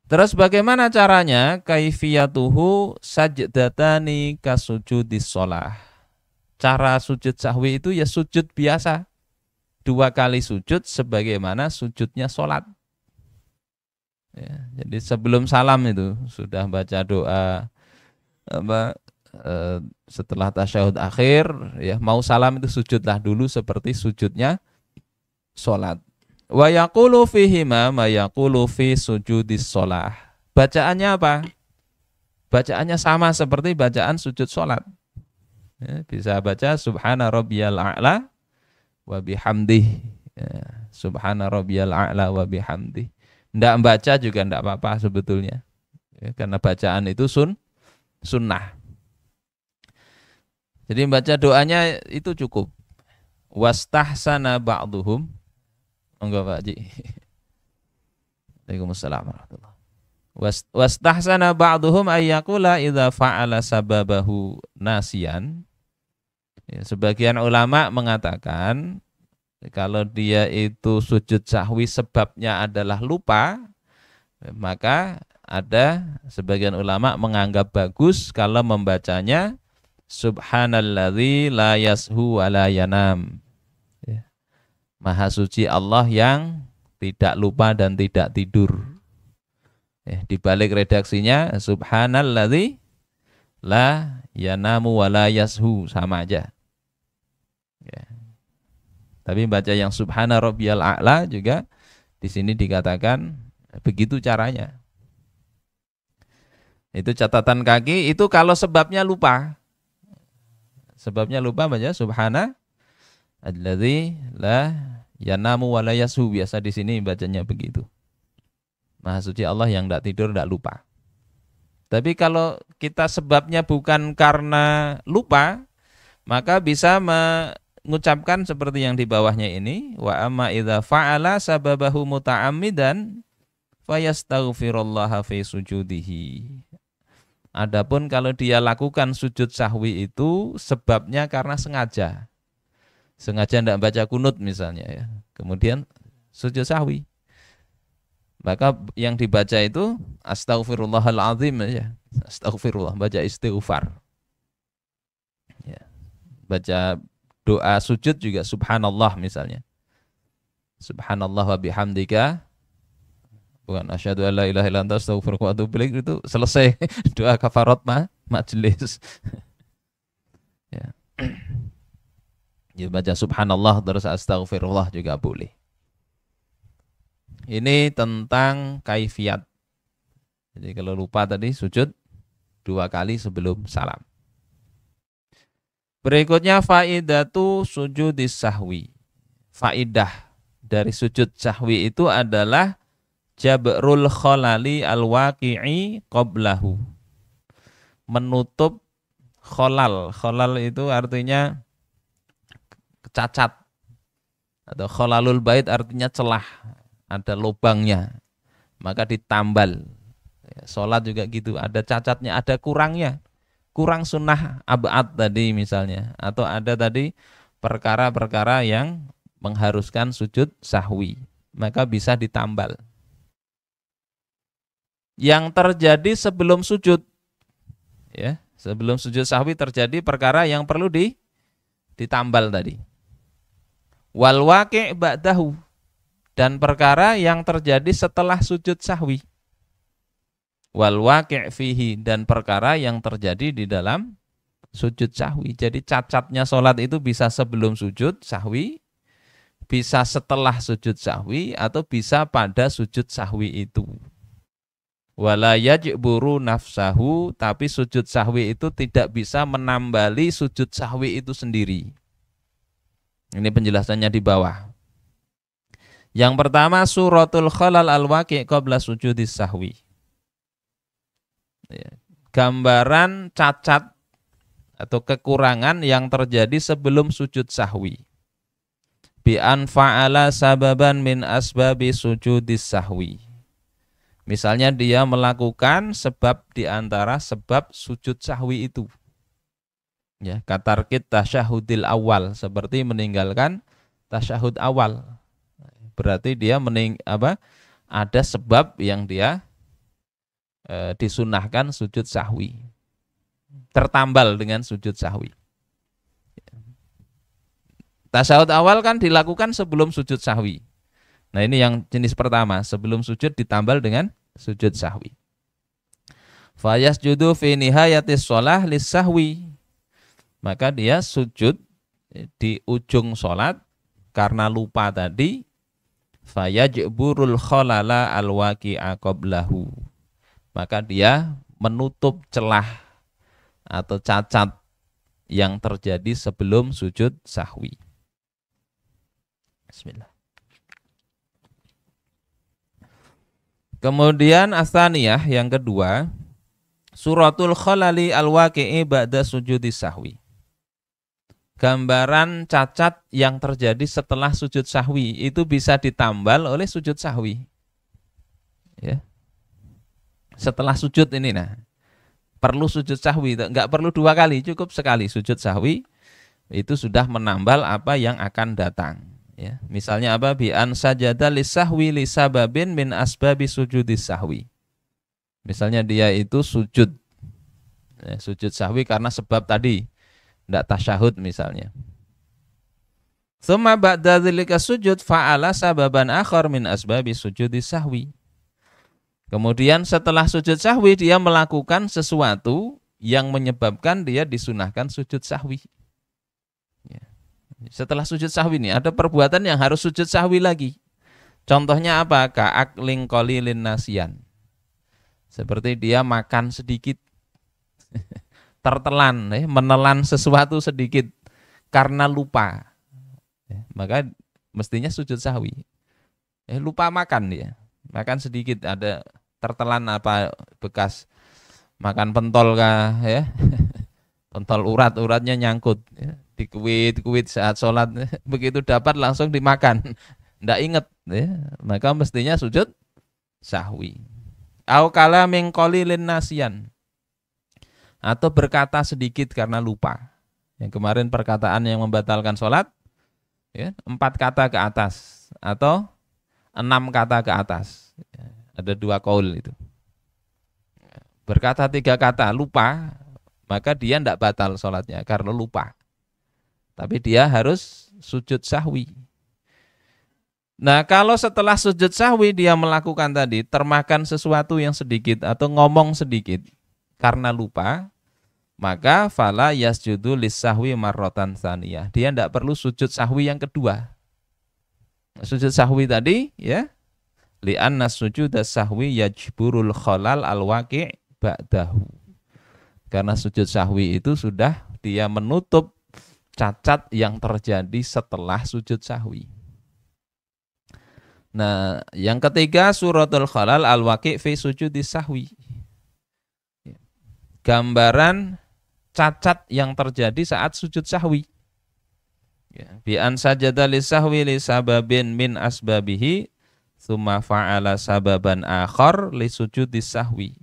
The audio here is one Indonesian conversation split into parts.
Terus bagaimana caranya? Kaifiyatuhu sajdatani kasujudis shalah. Cara sujud sahwi itu ya sujud biasa. 2 kali sujud sebagaimana sujudnya sholat. Ya, jadi sebelum salam itu sudah baca doa setelah tasyahud akhir, ya mau salam itu sujudlah dulu seperti sujudnya sholat. Wa yaqulu fihima ma yaqulu fi sujudis shalah. Bacaannya apa? Bacaannya sama seperti bacaan sujud sholat. Ya, bisa baca subhana rabbiyal a'la wa bihamdih. Ya, subhana rabbiyal a'la wa bihamdih. Nggak baca juga nggak apa-apa sebetulnya. Ya, karena bacaan itu sunnah. Jadi baca doanya itu cukup. Wastahsana ba'duhum. Enggak Pak Haji. Waalaikumsalam warahmatullahi. Wastahsana ba'duhum ayyakula idza fa'ala sababahu nasiyan. Ya, sebagian ulama mengatakan kalau dia itu sujud sahwi sebabnya adalah lupa, maka ada sebagian ulama menganggap bagus kalau membacanya subhanalladzi la yashu wa la yanam. Ya. Maha suci Allah yang tidak lupa dan tidak tidur. Ya, di balik redaksinya subhanalladzi la yanamu wa la yashu sama aja. Ya. Tapi baca yang subhana rabbiyal a'la juga di sini dikatakan begitu caranya. Itu catatan kaki itu kalau sebabnya lupa. Sebabnya lupa baca subhana alladzi la yanamu wa la yashu, biasa di sini bacanya begitu. Maha suci Allah yang tidak tidur, tidak lupa. Tapi kalau kita sebabnya bukan karena lupa, maka bisa mengucapkan seperti yang di bawahnya ini, wa amma idza fa'ala sababahu muta'ammidan fayastaghfirullaha fi sujudihi. Adapun kalau dia lakukan sujud sahwi itu sebabnya karena sengaja. Sengaja tidak baca kunut misalnya ya. Kemudian sujud sahwi. Maka yang dibaca itu astaghfirullahaladzim ya. Astaghfirullah, baca istighfar. Ya. Baca doa sujud juga subhanallah misalnya. Subhanallah wa bihamdika. Bukan asyhadu an la ilaha illa anta astaghfiruka wa atubu ilaik, itu selesai doa kafarat majelis. Ya. Ya, baca subhanallah terus astaghfirullah juga boleh. Ini tentang kaifiat. Jadi kalau lupa tadi sujud 2 kali sebelum salam. Berikutnya faidatu sujudis sahwi. Faidah dari sujud sahwi itu adalah jabrul kholali al-waqi'i qablahu. Menutup kholal. Kholal itu artinya cacat. Atau kholalul bait artinya celah. Ada lubangnya. Maka ditambal. Sholat juga gitu. Ada cacatnya, ada kurangnya. Kurang sunnah ab'ad tadi misalnya. Atau ada tadi perkara-perkara yang mengharuskan sujud sahwi. Maka bisa ditambal. Yang terjadi sebelum sujud. Ya, sebelum sujud sahwi terjadi perkara yang perlu ditambal tadi. Wal waqi' ba'dahu, dan perkara yang terjadi setelah sujud sahwi. Wal waqi' fihi, dan perkara yang terjadi di dalam sujud sahwi. Jadi cacatnya sholat itu bisa sebelum sujud sahwi, bisa setelah sujud sahwi, atau bisa pada sujud sahwi itu. Wala yajburu nafsahu, tapi sujud sahwi itu tidak bisa menambali sujud sahwi itu sendiri. Ini penjelasannya di bawah. Yang pertama suratul khalal al-waqi' qabla sujudis sahwi. Gambaran cacat atau kekurangan yang terjadi sebelum sujud sahwi. Bi an fa'ala sababan min asbabi sujudis sahwi. Misalnya dia melakukan sebab di antara sebab sujud sahwi itu. Ya, katarkit tasyahudil awal, seperti meninggalkan tasyahud awal. Berarti dia ada sebab yang dia disunahkan sujud sahwi. Tertambal dengan sujud sahwi. Tasyahud awal kan dilakukan sebelum sujud sahwi. Nah ini yang jenis pertama, sebelum sujud ditambal dengan sujud sahwi. Fayasjudu fi nihayatis shalah lis-sahwi. Maka dia sujud di ujung sholat karena lupa tadi. Fayajburul khalala al-waqi'a qablahu. Maka dia menutup celah atau cacat yang terjadi sebelum sujud sahwi. Bismillah. Kemudian as-tsaniyah yang kedua, suratul khalali al-waqi'i ba'da sujudi sahwi. Gambaran cacat yang terjadi setelah sujud sahwi itu bisa ditambal oleh sujud sahwi. Ya. Setelah sujud ini perlu sujud sahwi, enggak perlu 2 kali, cukup sekali sujud sahwi itu sudah menambal apa yang akan datang. Ya, misalnya apa? Bi an sajada lisahwi lisababin min asbabi sujudis sahwi. Misalnya dia itu sujud sujud sahwi karena sebab tadi tidak tasyahud misalnya. Tsumma ba'da dzalika sujud fa'ala sababan akhar min asbabi sujudis sahwi. Kemudian setelah sujud sahwi dia melakukan sesuatu yang menyebabkan dia disunahkan sujud sahwi. Setelah sujud sahwi ini ada perbuatan yang harus sujud sahwi lagi. Contohnya apa? Ka'akling qalilin nasiyan. Seperti dia makan sedikit, tertelan, menelan sesuatu sedikit karena lupa. Maka mestinya sujud sahwi. Lupa makan dia. Makan sedikit, ada tertelan apa bekas makan pentol kah ya. Pentol uratnya nyangkut ya. Dikuit saat sholat, begitu dapat langsung dimakan, ndak inget ya. Maka mestinya sujud sahwi. Au kala min qalilin nasiyan, atau berkata sedikit karena lupa. Yang kemarin perkataan yang membatalkan sholat ya, 4 kata ke atas atau 6 kata ke atas. Ada 2 qaul itu. Berkata 3 kata lupa, maka dia tidak batal sholatnya karena lupa. Tapi dia harus sujud sahwi. Nah kalau setelah sujud sahwi dia melakukan tadi, termakan sesuatu yang sedikit atau ngomong sedikit karena lupa, maka fala yasjudu lis-sahwi marratan tsaniyah. Dia tidak perlu sujud sahwi yang kedua. Sujud sahwi tadi ya, li'anna sujudas sahwi yajburul khalal al-waqi' ba'dahu. Karena sujud sahwi itu sudah dia menutup cacat yang terjadi setelah sujud sahwi. Nah, yang ketiga suratul khalal al-waqi' fi sujudis sahwi. Gambaran cacat yang terjadi saat sujud sahwi. Bi an sajada lisahwi li sababin min asbabihi tsumma fa'ala sababan akhar li sujudis sahwi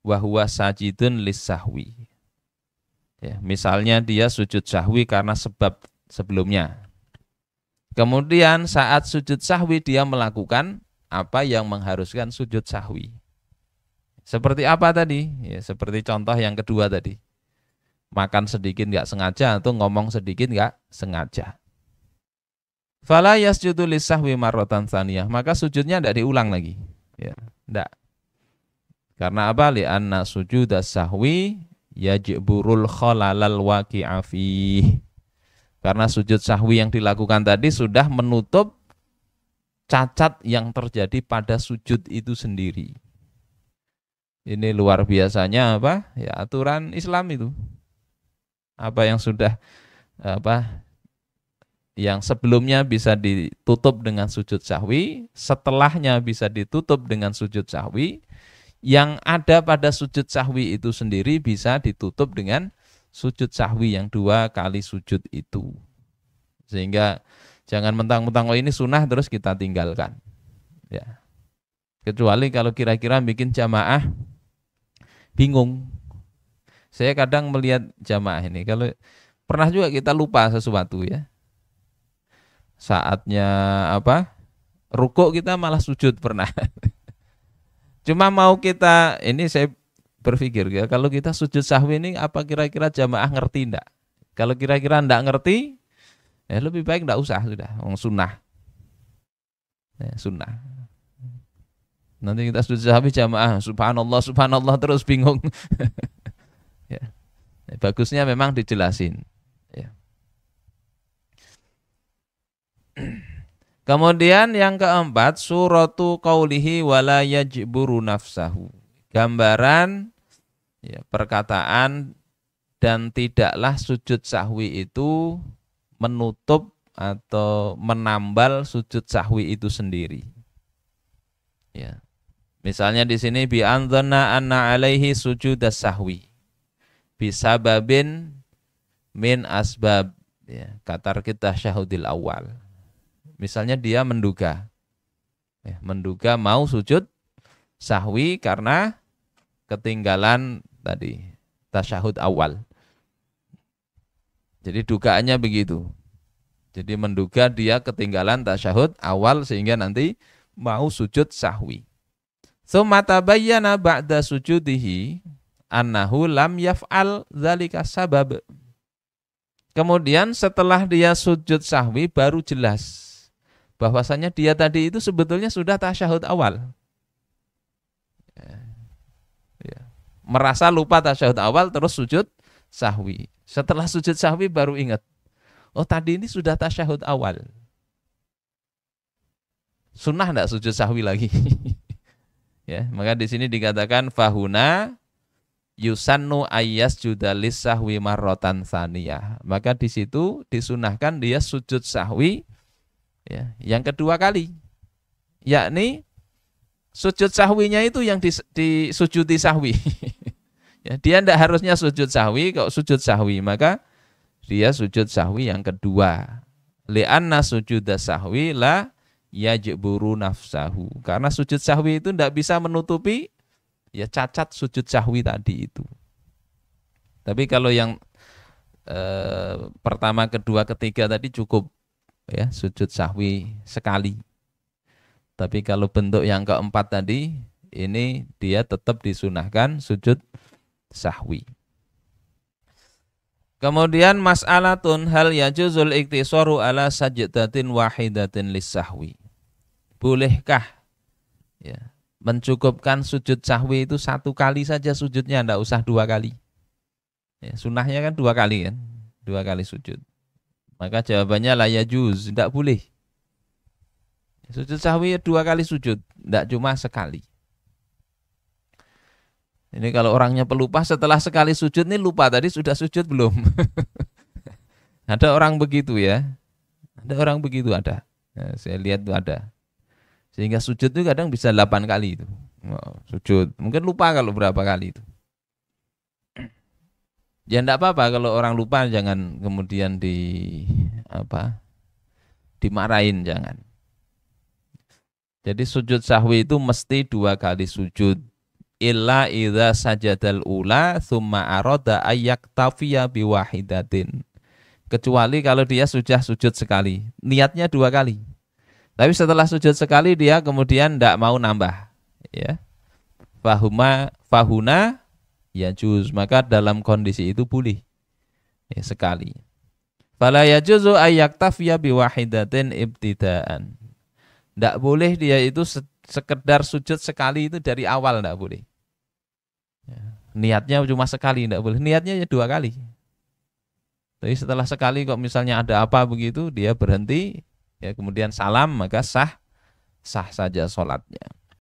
wa huwa sajidun lis-sahwi. Ya, misalnya dia sujud sahwi karena sebab sebelumnya. Kemudian saat sujud sahwi dia melakukan apa yang mengharuskan sujud sahwi. Seperti apa tadi? Ya, seperti contoh yang kedua tadi. Makan sedikit enggak sengaja atau ngomong sedikit enggak sengaja. Fala yasjudu lis-sahwi marratan tsaniyah. Maka sujudnya enggak diulang lagi. Ya, enggak. Karena apa? Li'anna sujudas sahwi yajburul khalalal waqi'a fih. Karena sujud sahwi yang dilakukan tadi sudah menutup cacat yang terjadi pada sujud itu sendiri. Ini luar biasanya apa? Ya aturan Islam itu. Apa yang sudah yang sebelumnya bisa ditutup dengan sujud sahwi, setelahnya bisa ditutup dengan sujud sahwi. Yang ada pada sujud sahwi itu sendiri bisa ditutup dengan sujud sahwi yang 2 kali sujud itu. Sehingga jangan mentang-mentang ini sunnah terus kita tinggalkan. Ya. Kecuali kalau kira-kira bikin jamaah bingung. Saya kadang melihat jamaah ini, kalau pernah juga kita lupa sesuatu ya. Saatnya rukuk kita malah sujud pernah. Cuma mau kita, ini saya berpikir ya, kalau kita sujud sahwi ini apa kira-kira jamaah ngerti enggak? Kalau kira-kira enggak ngerti, ya lebih baik enggak usah sudah, sunnah. Ya, sunnah. Nanti kita sujud sahwi jamaah subhanallah subhanallah terus bingung. Ya. Bagusnya memang dijelasin. Ya. Kemudian yang keempat, suratu qaulihi wala yajburu nafsahu. Gambaran ya, perkataan dan tidaklah sujud sahwi itu menutup atau menambal sujud sahwi itu sendiri. Ya. Misalnya di sini bi anzana anna alaihi sujudas sahwi. Bisababin min asbab ya, katar kita syahudil awal. Misalnya dia menduga ya, menduga mau sujud sahwi karena ketinggalan tadi tasyahud awal. Jadi dugaannya begitu. Jadi menduga dia ketinggalan tasyahud awal sehingga nanti mau sujud sahwi. Tsumma tabayyana ba'da sujudihi annahu lam yaf'al dzalika sabab. Kemudian setelah dia sujud sahwi baru jelas bahwasanya dia tadi itu sebetulnya sudah tasyahud awal. Ya. Merasa lupa tasyahud awal terus sujud sahwi. Setelah sujud sahwi baru ingat, oh tadi ini sudah tasyahud awal. Sunnah enggak sujud sahwi lagi? Ya, maka di sini dikatakan fahuna yusannu ayyas judalis sahwi marrotan tsaniyah. Maka di situ disunahkan dia sujud sahwi ya, yang kedua kali. Yakni sujud sahwinya itu yang disujudi sahwi. Ya, dia tidak harusnya sujud sahwi, kalau sujud sahwi maka dia sujud sahwi yang kedua. Li'anna sujudas sahwi la yajburu nafsahu. Karena sujud sahwi itu tidak bisa menutupi ya cacat sujud sahwi tadi itu. Tapi kalau yang pertama, kedua, ketiga tadi cukup ya sujud sahwi sekali. Tapi kalau bentuk yang keempat tadi ini dia tetap disunahkan sujud sahwi. Kemudian mas'alatun hal yajuzul iktisaru ala sajdatin wahidatin lis-sahwi. Bolehkah ya mencukupkan sujud sahwi itu satu kali saja sujudnya, tidak usah dua kali. Ya, sunnahnya kan dua kali kan, dua kali sujud. Maka jawabannya la yajuz, tidak boleh. Sujud sahwi dua kali sujud, tidak cuma sekali. Ini kalau orangnya pelupa setelah sekali sujud ini lupa tadi sudah sujud belum. Ada orang begitu ya. Ada orang begitu ada. Ya, saya lihat itu ada. Sehingga sujud itu kadang bisa 8 kali itu. Oh, sujud. Mungkin lupa kalau berapa kali itu. Ya enggak apa-apa kalau orang lupa, jangan kemudian dimarahin, jangan. Jadi sujud sahwi itu mesti 2 kali sujud. Illa idza sajadal ula tsumma arada ayyak tafiya biwahidatin. Kecuali kalau dia sudah sujud sekali, niatnya 2 kali. Tapi setelah sujud sekali dia kemudian tidak mau nambah, ya. Fahuna yajuz, maka dalam kondisi itu boleh ya, sekali. Fala yajuzu ayyak tafiya biwahidatin ibtidaan. Tidak boleh dia itu sekedar sujud sekali itu dari awal, tidak boleh. Ya, niatnya cuma sekali, tidak boleh. Niatnya ya 2 kali. Tapi setelah sekali kok misalnya ada apa begitu, dia berhenti, ya kemudian salam, maka sah saja sholatnya.